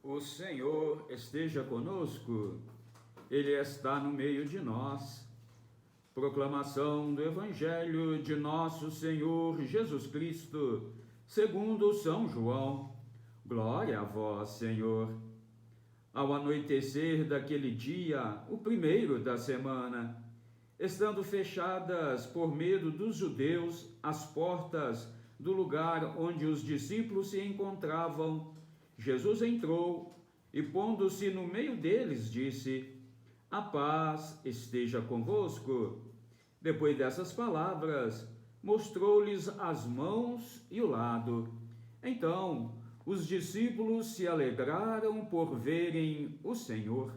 O Senhor esteja conosco, Ele está no meio de nós. Proclamação do Evangelho de nosso Senhor Jesus Cristo, segundo São João. Glória a vós, Senhor. Ao anoitecer daquele dia, o primeiro da semana, estando fechadas por medo dos judeus as portas do lugar onde os discípulos se encontravam, Jesus entrou e, pondo-se no meio deles, disse: "A paz esteja convosco." Depois dessas palavras, mostrou-lhes as mãos e o lado. Então, os discípulos se alegraram por verem o Senhor.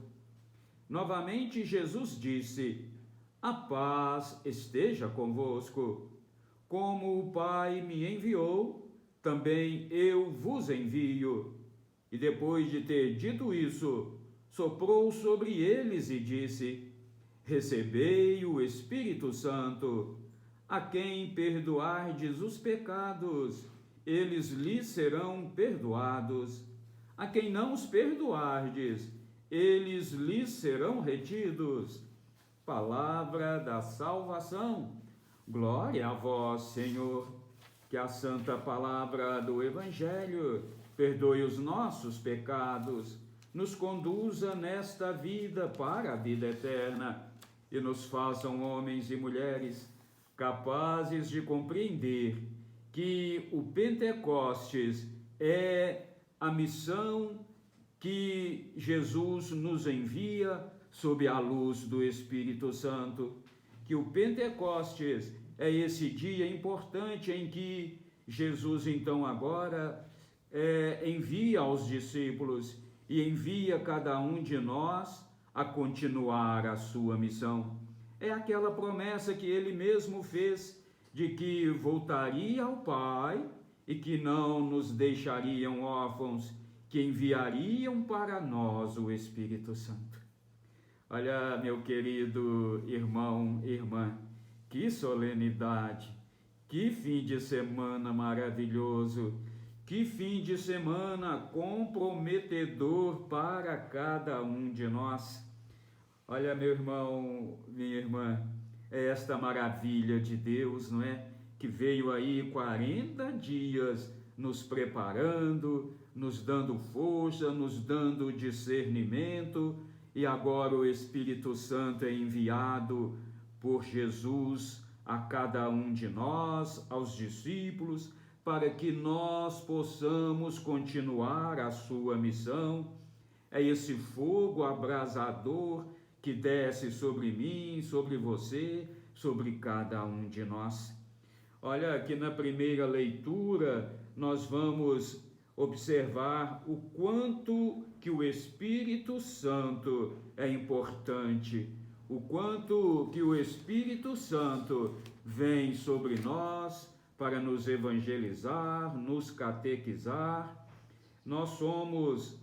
Novamente, Jesus disse: "A paz esteja convosco. Como o Pai me enviou, também eu vos envio." E depois de ter dito isso, soprou sobre eles e disse: "Recebei o Espírito Santo. A quem perdoardes os pecados, eles lhes serão perdoados. A quem não os perdoardes, eles lhes serão retidos." Palavra da salvação. Glória a vós, Senhor. Que a santa palavra do Evangelho perdoe os nossos pecados, nos conduza nesta vida para a vida eterna e nos façam homens e mulheres capazes de compreender que o Pentecostes é a missão que Jesus nos envia sob a luz do Espírito Santo. Que o Pentecostes é esse dia importante em que Jesus, então, agora envia aos discípulos e envia cada um de nós a continuar a sua missão. É aquela promessa que ele mesmo fez de que voltaria ao Pai e que não nos deixariam órfãos, que enviariam para nós o Espírito Santo. Olha, meu querido irmão e irmã, que solenidade, que fim de semana maravilhoso, que fim de semana comprometedor para cada um de nós. Olha, meu irmão, minha irmã, é esta maravilha de Deus, não é? Que veio aí 40 dias nos preparando, nos dando força, nos dando discernimento, e agora o Espírito Santo é enviado por Jesus a cada um de nós, aos discípulos, para que nós possamos continuar a sua missão. É esse fogo abrasador que desce sobre mim, sobre você, sobre cada um de nós. Olha, aqui na primeira leitura, nós vamos observar o quanto que o Espírito Santo é importante, o quanto que o Espírito Santo vem sobre nós para nos evangelizar, nos catequizar. Nós somos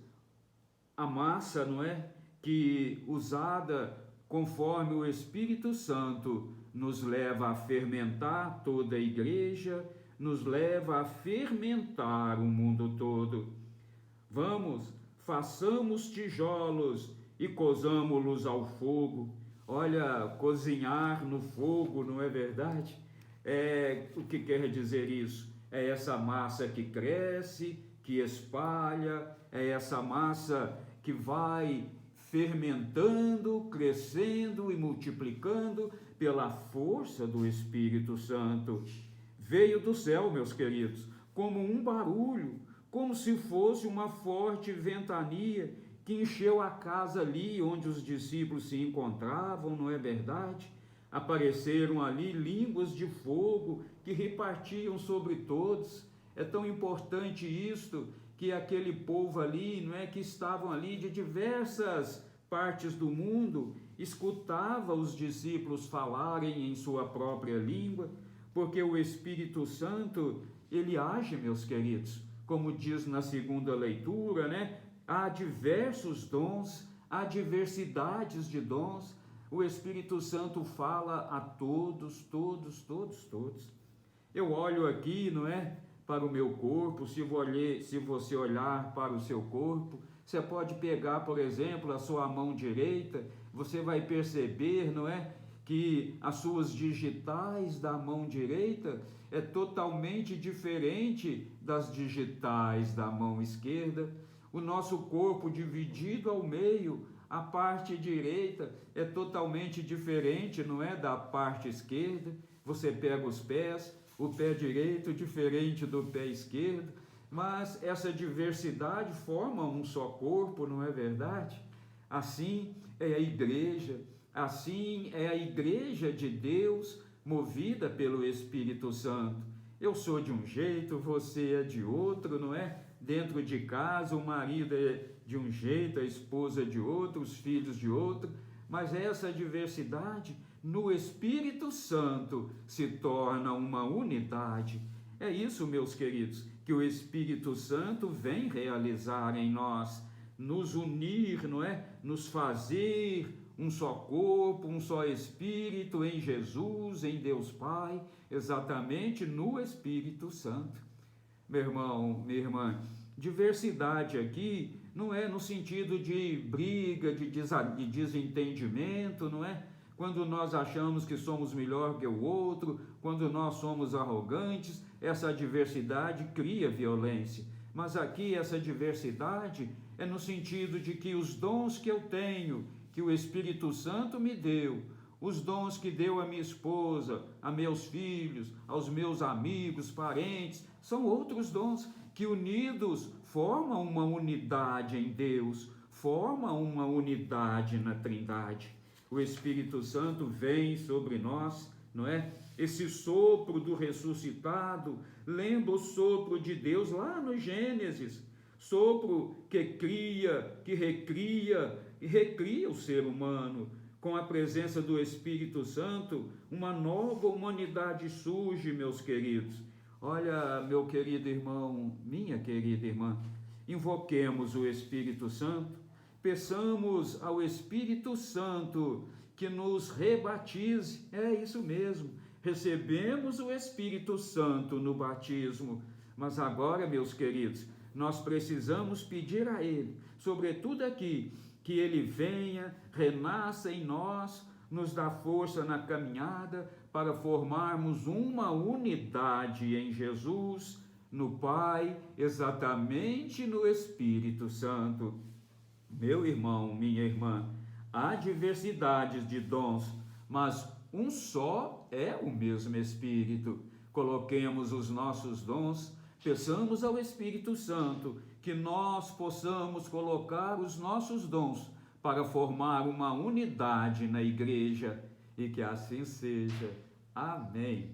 a massa, não é? Que usada conforme o Espírito Santo nos leva a fermentar toda a igreja, nos leva a fermentar o mundo todo. Vamos, façamos tijolos e cozamo-los ao fogo. Olha, cozinhar no fogo, não é verdade? O que quer dizer isso? É essa massa que cresce, que espalha, é essa massa que vai fermentando, crescendo e multiplicando pela força do Espírito Santo. Veio do céu, meus queridos, como um barulho, como se fosse uma forte ventania que encheu a casa ali onde os discípulos se encontravam, não é verdade? Apareceram ali línguas de fogo que repartiam sobre todos. É tão importante isto, que aquele povo ali, não é, que estavam ali de diversas partes do mundo, escutava os discípulos falarem em sua própria língua, porque o Espírito Santo, ele age, meus queridos, como diz na segunda leitura, né? Há diversos dons, há diversidades de dons. O Espírito Santo fala a todos, todos, todos, todos. Eu olho aqui, não é, para o meu corpo, se você olhar para o seu corpo, Você pode pegar, por exemplo, a sua mão direita, você vai perceber, não é, que as suas digitais da mão direita é totalmente diferente das digitais da mão esquerda. O nosso corpo dividido ao meio, a parte direita é totalmente diferente, não é, da parte esquerda. Você pega os pés, o pé direito diferente do pé esquerdo, mas essa diversidade forma um só corpo, não é verdade? Assim é a igreja, assim é a igreja de Deus, movida pelo Espírito Santo. Eu sou de um jeito, você é de outro, não é? Dentro de casa, o marido é de um jeito, a esposa é de outro, os filhos de outro, mas essa diversidade no Espírito Santo se torna uma unidade. É isso, meus queridos, que o Espírito Santo vem realizar em nós, nos unir, não é? Nos fazer um só corpo, um só Espírito em Jesus, em Deus Pai, exatamente no Espírito Santo. Meu irmão, minha irmã, diversidade aqui não é no sentido de briga, de desentendimento, não é? Quando nós achamos que somos melhor que o outro, quando nós somos arrogantes, essa diversidade cria violência. Mas aqui essa diversidade é no sentido de que os dons que eu tenho, que o Espírito Santo me deu, os dons que deu a minha esposa, a meus filhos, aos meus amigos, parentes, são outros dons que unidos formam uma unidade em Deus, formam uma unidade na Trindade. O Espírito Santo vem sobre nós, não é? Esse sopro do ressuscitado lembra o sopro de Deus lá no Gênesis, sopro que cria, que recria e recria o ser humano. Com a presença do Espírito Santo, uma nova humanidade surge, meus queridos. Olha, meu querido irmão, minha querida irmã, invoquemos o Espírito Santo, peçamos ao Espírito Santo que nos rebatize. É isso mesmo, recebemos o Espírito Santo no batismo, mas agora, meus queridos, nós precisamos pedir a Ele, sobretudo aqui, que Ele venha, renasça em nós, nos dá força na caminhada para formarmos uma unidade em Jesus, no Pai, exatamente no Espírito Santo. Meu irmão, minha irmã, há diversidades de dons, mas um só é o mesmo Espírito. Coloquemos os nossos dons, peçamos ao Espírito Santo que nós possamos colocar os nossos dons para formar uma unidade na igreja, e que assim seja. Amém.